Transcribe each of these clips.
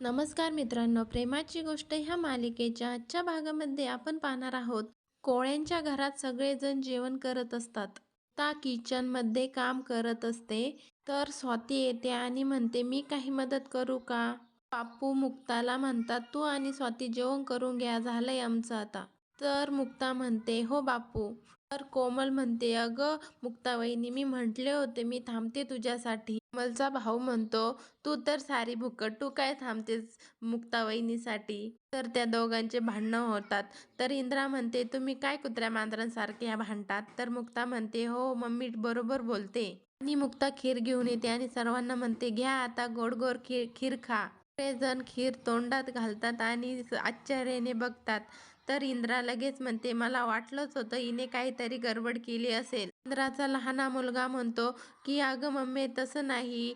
नमस्कार मित्रांनो, प्रेमाची गोष्ट ह्या मालिकेच्या आजच्या भागामध्ये आपण पाहणार आहोत. कोळ्यांच्या घरात सगळेजण जेवण करत असतात. ता किचनमध्ये काम करत असते. तर स्वाती येते आणि म्हणते, मी काही मदत करू का? बापू मुक्ताला म्हणतात, तू आणि स्वाती जेवण करून घ्या, झालंय आमचं आता. तर मुक्ता म्हणते, हो बापू. तर कोमल म्हणते, अगं मुक्ता वहिनी, मी म्हटले होते मी थांबते तुझ्यासाठी. कोमलचा भाऊ म्हणतो, तू तर सारी भुकट, तू काय थांबतेस मुक्ता वहिनीसाठी? तर त्या दोघांचे भांडणं होतात. तर इंद्रा म्हणते, तुम्ही काय कुत्र्या मांजरांसारखे ह्या भांडतात? तर मुक्ता म्हणते, हो मम्मी बरोबर बोलते. आणि मुक्ता खीर घेऊन येते आणि सर्वांना म्हणते, घ्या आता गोड गोड खीर खीर खा. सगळेजण खीर तोंडात घालतात आणि आश्चर्याने बघतात. तर इंद्रा लगेच म्हणते, मला वाटलंच होतं हिने काहीतरी गडबड केली असेल. इंद्राचा लहाना मुलगा म्हणतो की अगं मम्मी तसं नाही,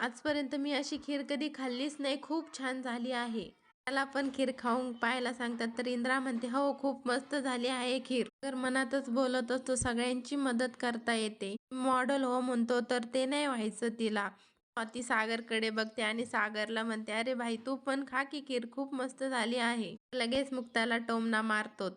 आजपर्यंत मी अशी खीर कधी खाल्लीच नाही, खूप छान झाली आहे. त्याला पण खीर खाऊन पाहायला सांगतात. तर इंद्रा म्हणते, हो खूप मस्त झाली आहे खीर. तर मनातच बोलत असतो, सगळ्यांची मदत करता येते. मॉडेल हो म्हणतो तर ते नाही व्हायचं तिला. ती सागरकडे बघते आणि सागरला म्हणते, अरे भाई तू पण खा की खीर, खूप मस्त झाली आहे. लगेच मुक्ताला टोमणा मारतो.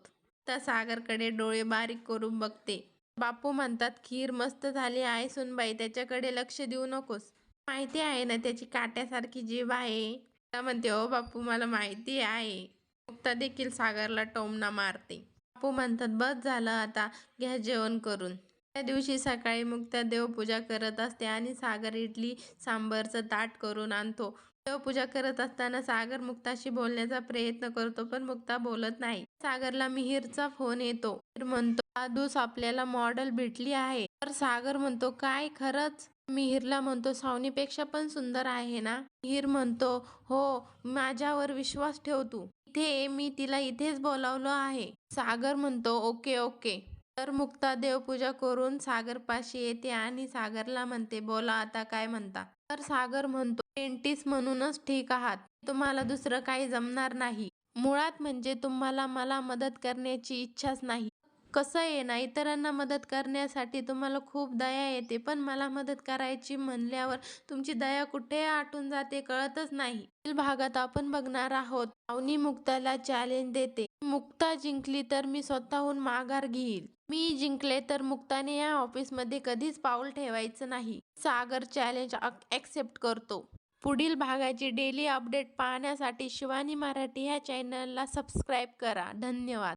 त्या सागरकडे डोळे बारीक करून बघते. बापू म्हणतात, खीर मस्त झाली आहे सुनबाई, त्याच्याकडे लक्ष देऊ नकोस. माहिती आहे ना त्याची काट्यासारखी जीभ आहे. त्या म्हणते, हो बापू मला माहिती आहे. मुक्ता देखील सागरला टोमणा मारते. बापू म्हणतात, बस झालं आता, घ्या जेवण करून. त्या दिवशी सकाळी मुक्ता देवपूजा करत असते आणि सागर इडली सांबरचं ताट करून आणतो. देवपूजा करत असताना सागर मुक्ताशी बोलण्याचा प्रयत्न करतो, पण मुक्ता बोलत नाही. सागरला मिहिरचा फोन येतो. मिहिर म्हणतो, दादूस आपल्याला मॉडेल भेटली आहे. तर सागर म्हणतो, काय खरंच? मिहिरला म्हणतो, सावनीपेक्षा पण सुंदर आहे ना? मिहिर म्हणतो, हो, माझ्यावर विश्वास ठेव तू. इथे मी तिला इथेच बोलावलं आहे. सागर म्हणतो, ओके ओके. तर मुक्ता देवपूजा करून सागरपाशी येते आणि सागरला म्हणते, बोला आता काय म्हणता? तर सागर म्हणतो, पेंटिस म्हणूनच ठीक आहात. तुम्हाला दुसरं काही जमणार नाही. मुळात म्हणजे तुम्हाला मला मदत करण्याची इच्छाच नाही. कसं आहे ना, इतरांना मदत करण्यासाठी तुम्हाला खूप दया येते, पण मला मदत करायची म्हणल्यावर तुमची दया कुठे आटून जाते कळतच नाही. पुढील भागात आपण बघणार आहोत, पावनी मुक्ताला चॅलेंज देते. मुक्ता जिंकली तर मी स्वतःहून माघार घेईल. मी जिंकले तर मुक्ताने या ऑफिसमध्ये कधीच पाऊल ठेवायचं नाही. सागर चॅलेंज ॲक्सेप्ट करतो. पुढील भागाची डेली अपडेट पाहण्यासाठी शिवानी मराठी ह्या चॅनलला सबस्क्राईब करा. धन्यवाद.